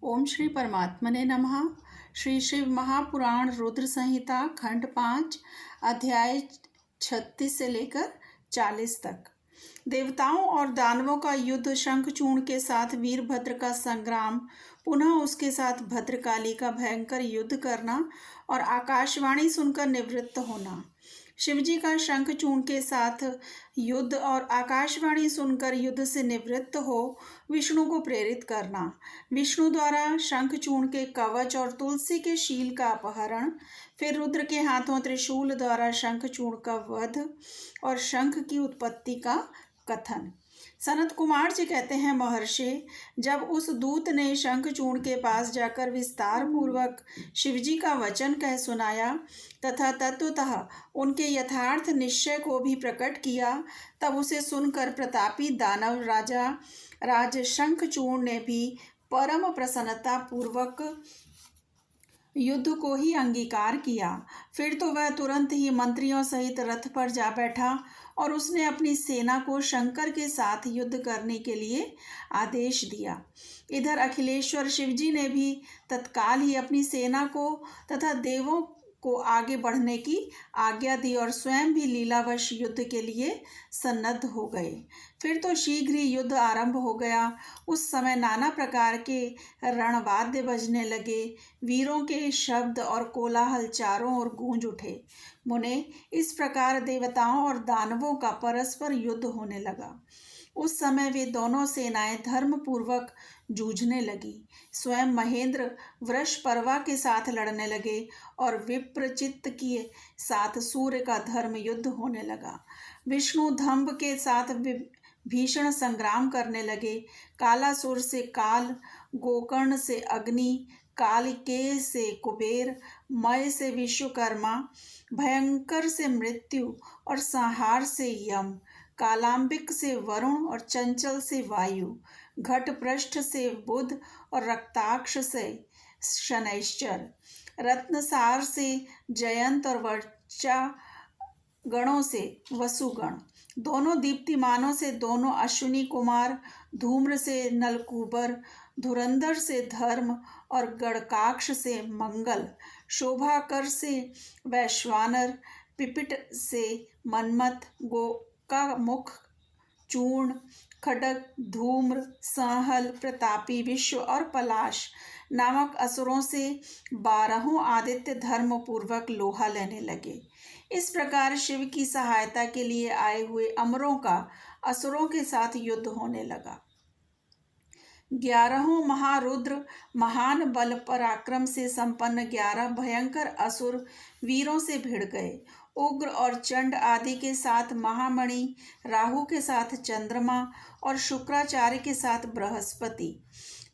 ओम श्री परमात्मने नमः। श्री शिव महापुराण रुद्र संहिता खंड 5 अध्याय 36 से लेकर 40 तक। देवताओं और दानवों का युद्ध, शंखचूर्ण के साथ वीरभद्र का संग्राम, पुनः उसके साथ भद्रकाली का भयंकर युद्ध करना और आकाशवाणी सुनकर निवृत्त होना। शिवजी का शंखचूर्ण के साथ युद्ध और आकाशवाणी सुनकर युद्ध से निवृत्त हो विष्णु को प्रेरित करना। विष्णु द्वारा शंखचूर्ण के कवच और तुलसी के शील का अपहरण, फिर रुद्र के हाथों त्रिशूल द्वारा शंखचूर्ण का वध और शंख की उत्पत्ति का कथन। सनत कुमार जी कहते हैं, महर्षि, जब उस दूत ने शंखचूर्ण के पास जाकर विस्तार पूर्वक शिवजी का वचन कह सुनाया तथा तत्वतः उनके यथार्थ निश्चय को भी प्रकट किया, तब उसे सुनकर प्रतापी दानव राजा राज शंखचूर्ण ने भी परम प्रसन्नता पूर्वक युद्ध को ही अंगीकार किया। फिर तो वह तुरंत ही मंत्रियों सहित रथ पर जा बैठा और उसने अपनी सेना को शंकर के साथ युद्ध करने के लिए आदेश दिया। इधर अखिलेश्वर शिवजी ने भी तत्काल ही अपनी सेना को तथा देवों को आगे बढ़ने की आज्ञा दी और स्वयं भी लीलावश युद्ध के लिए सन्नद्ध हो गए। फिर तो शीघ्र ही युद्ध आरंभ हो गया। उस समय नाना प्रकार के रणवाद्य बजने लगे। वीरों के शब्द और कोलाहल चारों ओर गूंज उठे। मुने, इस प्रकार देवताओं और दानवों का परस्पर युद्ध होने लगा। उस समय वे दोनों सेनाएं धर्मपूर्वक जूझने लगी। स्वयं महेंद्र वृषपर्वा के साथ लड़ने लगे और विप्रचित्त के साथ सूर्य का धर्म युद्ध होने लगा। विष्णु धम्ब के साथ भीषण संग्राम करने लगे। कालासुर से काल, गोकर्ण से अग्नि, कालिकेय से कुबेर, मय से विश्वकर्मा, भयंकर से मृत्यु और संहार से यम, कालांबिक से वरुण और चंचल से वायु, घटपृष्ठ से बुध और रक्ताक्ष से शनैश्चर, रत्नसार से जयंत और वर्चा गणों से वसुगण, दोनों दीप्तिमानों से दोनों अश्विनी कुमार, धूम्र से नलकूबर, धुरंधर से धर्म और गणकाक्ष से मंगल, शोभाकर से वैश्वानर, पिपिट से मनमथ, गोका मुख, चूर्ण, खडग, धूम्र, संहल, प्रतापी, विश्व और पलाश नामक असुरों से 12 आदित्य धर्म पूर्वक लोहा लेने लगे। इस प्रकार शिव की सहायता के लिए आए हुए अमरों का असुरों के साथ युद्ध होने लगा। 11 महारुद्र महान बल पराक्रम से संपन्न 11 भयंकर असुर वीरों से भिड़ गए। उग्र और चंड आदि के साथ महामणि, राहु के साथ चंद्रमा और शुक्राचार्य के साथ बृहस्पति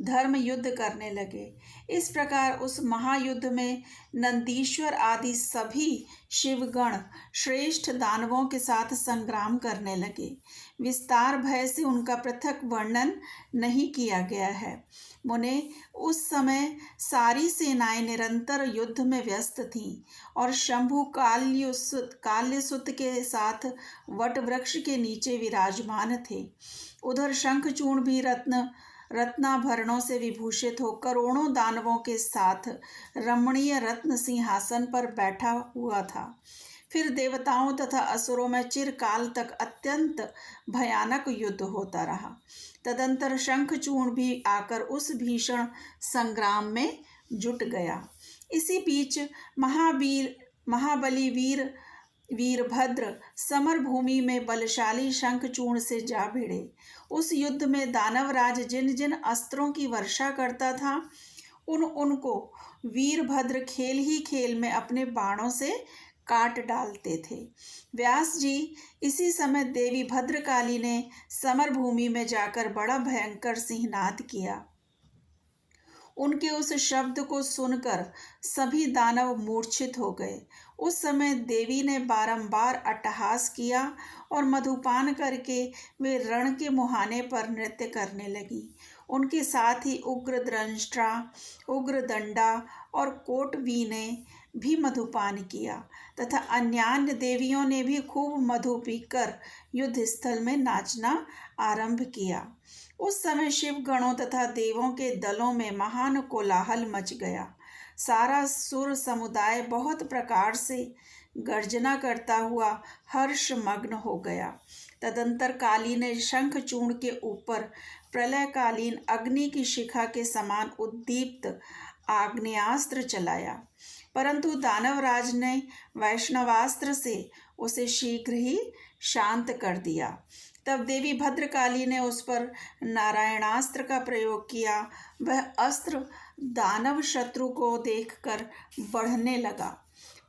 धर्म युद्ध करने लगे। इस प्रकार उस महायुद्ध में नंदीश्वर आदि सभी शिवगण श्रेष्ठ दानवों के साथ संग्राम करने लगे। विस्तार भय से उनका पृथक वर्णन नहीं किया गया है। मुने, उस समय सारी सेनाएं निरंतर युद्ध में व्यस्त थीं और शंभु काल्यसुत के साथ वट वृक्ष के नीचे विराजमान थे। उधर शंखचूर्ण भी रत्नाभरणों से विभूषित हो करोड़ों दानवों के साथ रमणीय रत्न सिंहासन पर बैठा हुआ था। फिर देवताओं तथा असुरों में चिरकाल तक अत्यंत भयानक युद्ध होता रहा। तदंतर शंखचूर्ण भी आकर उस भीषण संग्राम में जुट गया। इसी बीच महाबली वीरभद्र समर भूमि में बलशाली शंखचूर्ण से जा भिड़े। उस युद्ध में दानवराज जिन जिन अस्त्रों की वर्षा करता था, उनको वीरभद्र खेल ही खेल में अपने बाणों से काट डालते थे। व्यास जी, इसी समय देवी भद्रकाली ने समर भूमि में जाकर बड़ा भयंकर सिंहनाद किया। उनके उस शब्द को सुनकर सभी दानव मूर्छित हो गए। उस समय देवी ने बारंबार अट्टहास किया और मधुपान करके वे रण के मुहाने पर नृत्य करने लगी। उनके साथ ही उग्र द्रंष्ट्रा, उग्र दंडा और कोटवी ने भी मधुपान किया तथा अन्यान्य देवियों ने भी खूब मधु पीकर युद्ध स्थल में नाचना आरंभ किया। उस समय शिव गणों तथा देवों के दलों में महान कोलाहल मच गया। सारा सुर समुदाय बहुत प्रकार से गर्जना करता हुआ हर्ष मग्न हो गया। तदंतर काली ने शंखचूर्ण के ऊपर प्रलयकालीन अग्नि की शिखा के समान उद्दीप्त आग्नेयास्त्र चलाया, परंतु दानवराज ने वैष्णवास्त्र से उसे शीघ्र ही शांत कर दिया। तब देवी भद्रकाली ने उस पर नारायणास्त्र का प्रयोग किया। वह अस्त्र दानव शत्रु को देखकर बढ़ने लगा।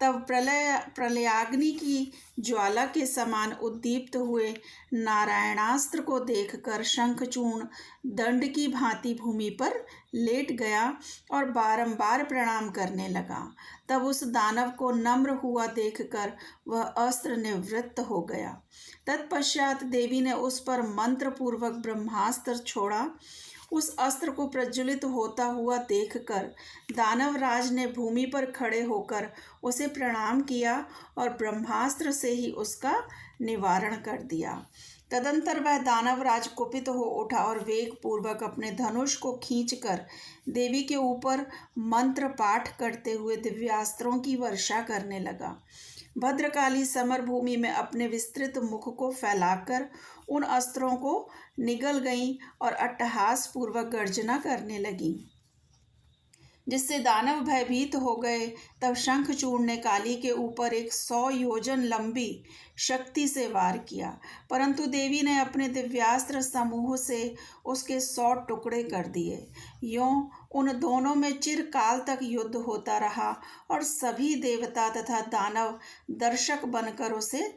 तब प्रलयाग्नि की ज्वाला के समान उद्दीप्त हुए नारायणास्त्र को देखकर शंखचूर्ण दंड की भांति भूमि पर लेट गया और बारंबार प्रणाम करने लगा। तब उस दानव को नम्र हुआ देखकर वह अस्त्र निवृत्त हो गया। तत्पश्चात देवी ने उस पर मंत्र पूर्वक ब्रह्मास्त्र छोड़ा। उस अस्त्र को प्रज्वलित होता हुआ देखकर दानवराज ने भूमि पर खड़े होकर उसे प्रणाम किया और ब्रह्मास्त्र से ही उसका निवारण कर दिया। तदंतर वह दानवराज कुपित हो उठा और वेग पूर्वक अपने धनुष को खींचकर देवी के ऊपर मंत्र पाठ करते हुए दिव्यास्त्रों की वर्षा करने लगा। भद्रकाली समर भूमि में अपने विस्तृत मुख को फैलाकर उन अस्त्रों को निगल गईं और अट्टहास पूर्वक गर्जना करने लगीं, जिससे दानव भयभीत हो गए। तब शंखचूर्ण ने काली के ऊपर एक 100 योजन लंबी शक्ति से वार किया, परंतु देवी ने अपने दिव्यास्त्र समूह से उसके 100 टुकड़े कर दिए। यों उन दोनों में चिरकाल तक युद्ध होता रहा और सभी देवता तथा दानव दर्शक बनकर उसे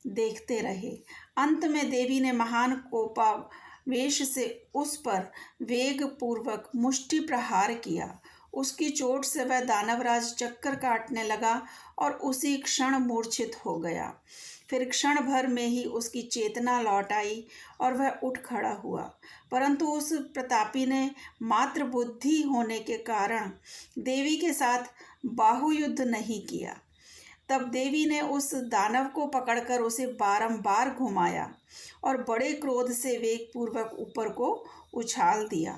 देखते रहे। अंत में देवी ने महान कोपावेश से उस पर वेग पूर्वक मुष्टि प्रहार किया। उसकी चोट से वह दानवराज चक्कर काटने लगा और उसी क्षण मूर्छित हो गया। फिर क्षण भर में ही उसकी चेतना लौट आई और वह उठ खड़ा हुआ, परंतु उस प्रतापी ने मात्र बुद्धि होने के कारण देवी के साथ बाहुयुद्ध नहीं किया। तब देवी ने उस दानव को पकड़कर उसे बारंबार घुमाया और बड़े क्रोध से वेग पूर्वक ऊपर को उछाल दिया।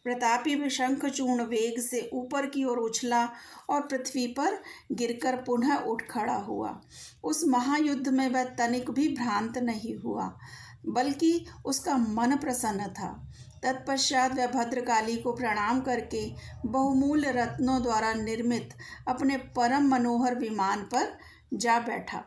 प्रतापी शंखचूर्ण वेग से ऊपर की ओर उछला और पृथ्वी पर गिरकर पुनः उठ खड़ा हुआ। उस महायुद्ध में वह तनिक भी भ्रांत नहीं हुआ, बल्कि उसका मन प्रसन्न था। तत्पश्चात वह भद्रकाली को प्रणाम करके बहुमूल्य रत्नों द्वारा निर्मित अपने परम मनोहर विमान पर जा बैठा।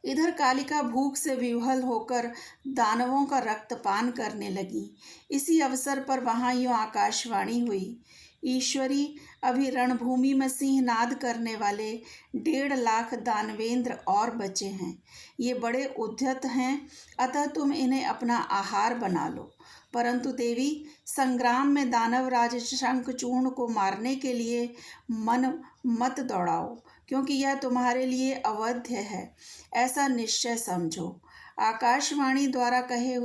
इधर कालिका भूख से विह्वल होकर दानवों का रक्तपान करने लगी। इसी अवसर पर वहाँ यूँ आकाशवाणी हुई, ईश्वरी, अभी रणभूमि में सिंहनाद करने वाले 1.5 लाख दानवेंद्र और बचे हैं। ये बड़े उद्यत हैं, अतः तुम इन्हें अपना आहार बना लो। परंतु देवी, संग्राम में दानवराज शंखचूर्ण को मारने के लिए मन मत दौड़ाओ, क्योंकि यह तुम्हारे लिए अवध्य है, ऐसा निश्चय समझो। आकाशवाणी द्वारा कहे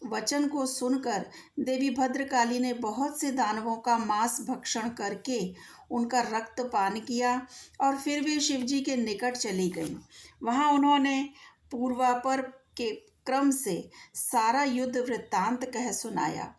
वचन को सुनकर देवी भद्रकाली ने बहुत से दानवों का मांस भक्षण करके उनका रक्तपान किया और फिर वे शिवजी के निकट चली गईं। वहाँ उन्होंने पूर्वापर के क्रम से सारा युद्ध वृत्तांत कह सुनाया।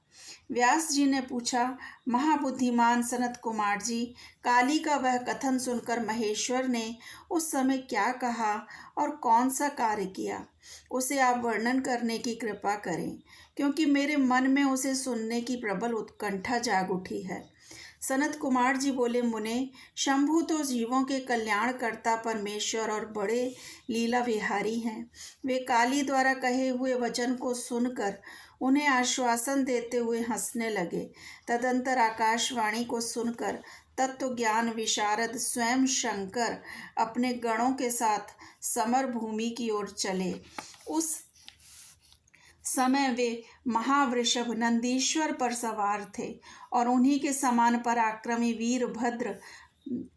व्यास जी ने पूछा, महाबुद्धिमान सनत कुमार जी, काली का वह कथन सुनकर महेश्वर ने उस समय क्या कहा और कौन सा कार्य किया, उसे आप वर्णन करने की कृपा करें, क्योंकि मेरे मन में उसे सुनने की प्रबल उत्कंठा जाग उठी है। सनत कुमार जी बोले, मुने, शंभु तो जीवों के कल्याणकर्ता परमेश्वर और बड़े लीला विहारी हैं। वे काली द्वारा कहे हुए वचन को सुनकर उन्हें आश्वासन देते हुए हंसने लगे। तदंतर आकाशवाणी को सुनकर तत्व ज्ञान विशारद स्वयं शंकर अपने गणों के साथ समर भूमि की ओर चले। उस समय वे महावृषभ नंदीश्वर पर सवार थे और उन्हीं के समान पराक्रमी वीरभद्र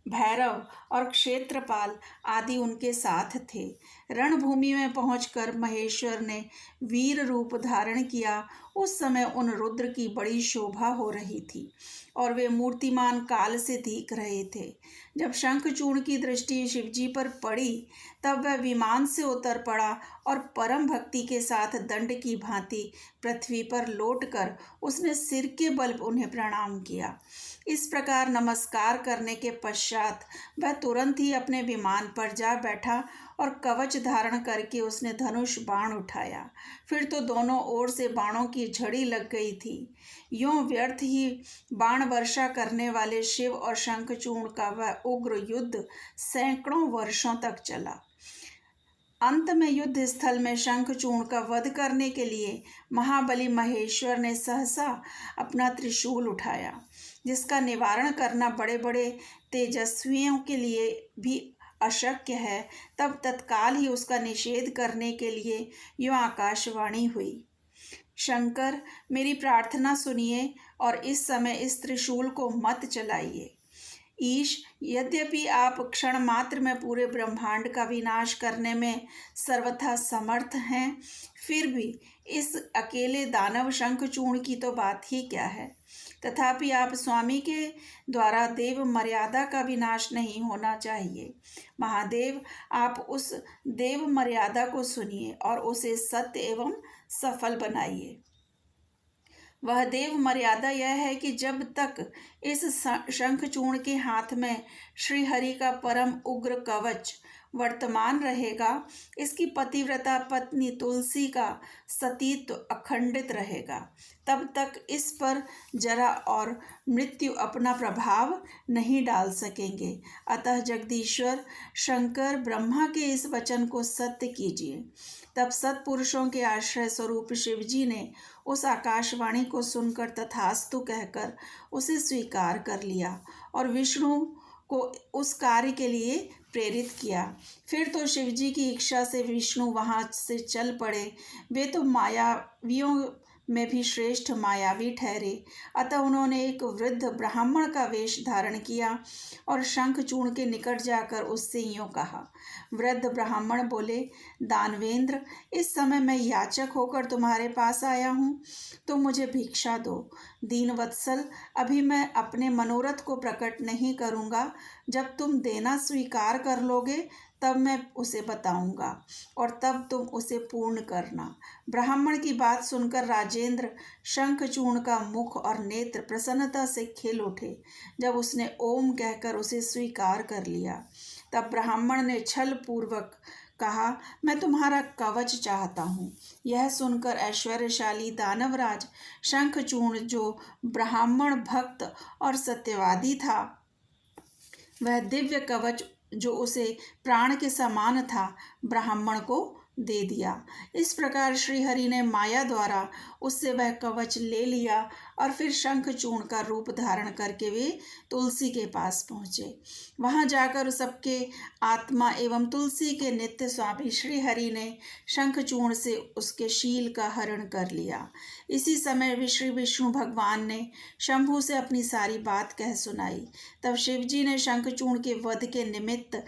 भैरव और क्षेत्रपाल आदि उनके साथ थे। रणभूमि में पहुंचकर महेश्वर ने वीर रूप धारण किया। उस समय उन रुद्र की बड़ी शोभा हो रही थी और वे मूर्तिमान काल से दिख रहे थे। जब शंखचूर्ण की दृष्टि शिवजी पर पड़ी तब वह विमान से उतर पड़ा और परम भक्ति के साथ दंड की भांति पृथ्वी पर लौटकर उसने सिर के बल उन्हें प्रणाम किया। इस प्रकार नमस्कार करने के पश्चात वह तुरंत ही अपने विमान पर जा बैठा और कवच धारण करके उसने धनुष बाण उठाया। फिर तो दोनों ओर से बाणों की झड़ी लग गई थी। यूं व्यर्थ ही बाण वर्षा करने वाले शिव और शंखचूर्ण का वह उग्र युद्ध सैकड़ों वर्षों तक चला। अंत में युद्ध स्थल में शंखचूर्ण का वध करने के लिए महाबली महेश्वर ने सहसा अपना त्रिशूल उठाया, जिसका निवारण करना बड़े बड़े तेजस्वियों के लिए भी अशक्य है। तब तत्काल ही उसका निषेध करने के लिए यूं आकाशवाणी हुई, शंकर, मेरी प्रार्थना सुनिए और इस समय इस त्रिशूल को मत चलाइए। ईश, यद्यपि आप क्षण मात्र में पूरे ब्रह्मांड का विनाश करने में सर्वथा समर्थ हैं, फिर भी इस अकेले दानव शंखचूर्ण की तो बात ही क्या है। तथापि आप स्वामी के द्वारा देव मर्यादा का विनाश नहीं होना चाहिए। महादेव, आप उस देव मर्यादा को सुनिए और उसे सत्य एवं सफल बनाइए। वह देव मर्यादा यह है कि जब तक इस शंखचूर्ण के हाथ में श्रीहरि का परम उग्र कवच वर्तमान रहेगा, इसकी पतिव्रता पत्नी तुलसी का सतीत्व अखंडित रहेगा। तब तक इस पर जरा और मृत्यु अपना प्रभाव नहीं डाल सकेंगे। अतः जगदीश्वर शंकर ब्रह्मा के इस वचन को सत्य कीजिए। तब सत्पुरुषों के आश्रय स्वरूप शिवजी ने उस आकाशवाणी को सुनकर तथास्तु कहकर उसे स्वीकार कर लिया और विष्णु को उस कार्य के लिए प्रेरित किया। फिर तो शिवजी की इच्छा से विष्णु वहाँ से चल पड़े। वे तो मायावियों में भी श्रेष्ठ मायावी ठहरे। अतः उन्होंने एक वृद्ध ब्राह्मण का वेश धारण किया और शंखचूर्ण के निकट जाकर उससे यूँ कहा। वृद्ध ब्राह्मण बोले, दानवेंद्र, इस समय मैं याचक होकर तुम्हारे पास आया हूँ, तो मुझे भिक्षा दो। दीनवत्सल, अभी मैं अपने मनोरथ को प्रकट नहीं करूँगा। जब तुम देना स्वीकार कर लोगे तब मैं उसे बताऊंगा और तब तुम उसे पूर्ण करना। ब्राह्मण की बात सुनकर राजेंद्र शंखचूर्ण का मुख और नेत्र प्रसन्नता से खिल उठे। जब उसने ओम कहकर उसे स्वीकार कर लिया तब ब्राह्मण ने छल पूर्वक कहा, मैं तुम्हारा कवच चाहता हूँ। यह सुनकर ऐश्वर्यशाली दानवराज शंखचूर्ण, जो ब्राह्मण भक्त और सत्यवादी था, वह दिव्य कवच जो उसे प्राण के समान था, ब्राह्मण को दे दिया। इस प्रकार श्रीहरि ने माया द्वारा उससे वह कवच ले लिया और फिर शंखचूर्ण का रूप धारण करके वे तुलसी के पास पहुँचे। वहाँ जाकर सबके आत्मा एवं तुलसी के नित्य स्वामी श्रीहरि ने शंखचूर्ण से उसके शील का हरण कर लिया। इसी समय श्री विष्णु भगवान ने शंभु से अपनी सारी बात कह सुनाई। तब शिवजी ने शंखचूर्ण के वध के निमित्त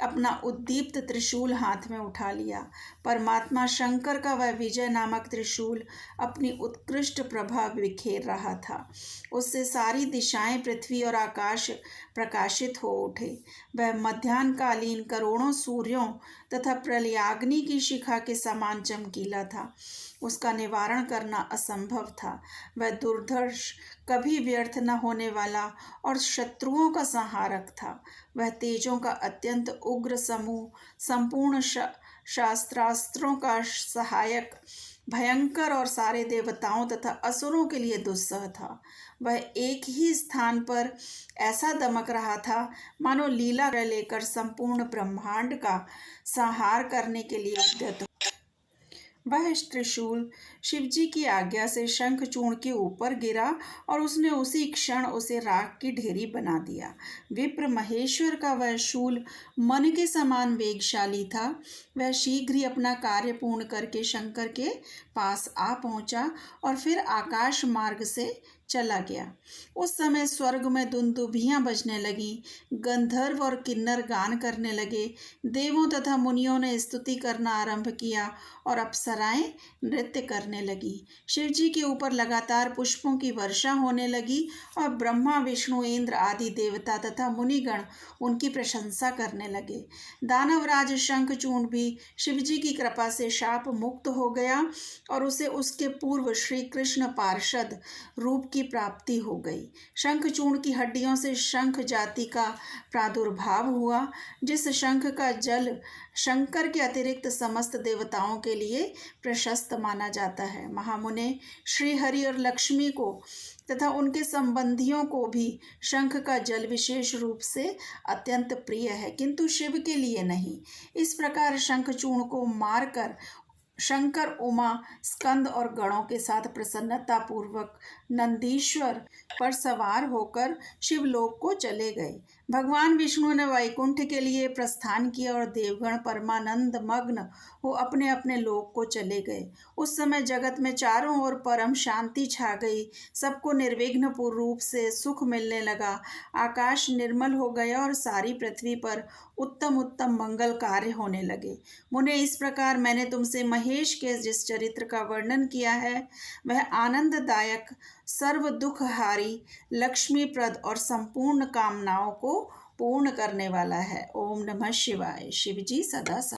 अपना उद्दीप्त त्रिशूल हाथ में उठा लिया। परमात्मा शंकर का वह विजय नामक त्रिशूल अपनी उत्कृष्ट प्रभा बिखेर रहा था। उससे सारी दिशाएं, पृथ्वी और आकाश प्रकाशित हो उठे। वह मध्याह्नकालीन करोड़ों सूर्यों तथा प्रलयाग्नि की शिखा के समान चमकीला था। उसका निवारण करना असंभव था। वह दुर्धर्ष, कभी व्यर्थ न होने वाला और शत्रुओं का संहारक था। वह तेजों का अत्यंत उग्र समूह, संपूर्ण शास्त्रास्त्रों का सहायक, भयंकर और सारे देवताओं तथा असुरों के लिए दुस्सह था। वह एक ही स्थान पर ऐसा दमक रहा था मानो लीला लेकर संपूर्ण ब्रह्मांड का संहार करने के लिए उद्यत। वह त्रिशूल शिवजी की आज्ञा से शंखचूर्ण के ऊपर गिरा और उसने उसी क्षण उसे राख की ढेरी बना दिया। विप्र महेश्वर का वह शूल मन के समान वेगशाली था। वह शीघ्र ही अपना कार्य पूर्ण करके शंकर के पास आ पहुंचा और फिर आकाश मार्ग से चला गया। उस समय स्वर्ग में दुंदुभियां बजने लगी, गंधर्व और किन्नर गान करने लगे, देवों तथा मुनियों ने स्तुति करना आरंभ किया और अप्सराएं नृत्य करने लगी। शिव जी के ऊपर लगातार पुष्पों की वर्षा होने लगी और ब्रह्मा, विष्णु, इंद्र आदि देवता तथा मुनिगण उनकी प्रशंसा करने लगे। दानवराज शंखचूर्ण भी शिव जी की कृपा से शाप मुक्त हो गया और उसे उसके पूर्व श्री कृष्ण पार्षद रूप की प्राप्ति हो गई। शंखचूर्ण की हड्डियों से शंख जाति का प्रादुर्भाव हुआ। जिस शंख का जल शंकर के अतिरिक्त समस्त देवताओं के लिए प्रशस्त माना जाता है। महामुने श्री हरि और लक्ष्मी को तथा उनके संबंधियों को भी शंख का जल विशेष रूप से अत्यंत प्रिय है, किंतु शिव के लिए नहीं। इस प्रकार शंखचूर्ण को मारकर शंकर उमा, स्कंद और गणों के साथ प्रसन्नता पूर्वक नंदीश्वर पर सवार होकर शिवलोक को चले गए। भगवान विष्णु ने वैकुंठ के लिए प्रस्थान किया और देवगण परमानंद मग्न हो अपने अपने लोक को चले गए। उस समय जगत में चारों ओर परम शांति छा गई। सबको निर्विघ्न पूर्ण रूप से सुख मिलने लगा। आकाश निर्मल हो गया और सारी पृथ्वी पर उत्तम उत्तम मंगल कार्य होने लगे। मुने, इस प्रकार मैंने तुमसे महेश के जिस चरित्र का वर्णन किया है वह आनंददायक, सर्व दुखहारी, लक्ष्मीप्रद और संपूर्ण कामनाओं को पूर्ण करने वाला है। ओम नमः शिवाय। शिव जी सदा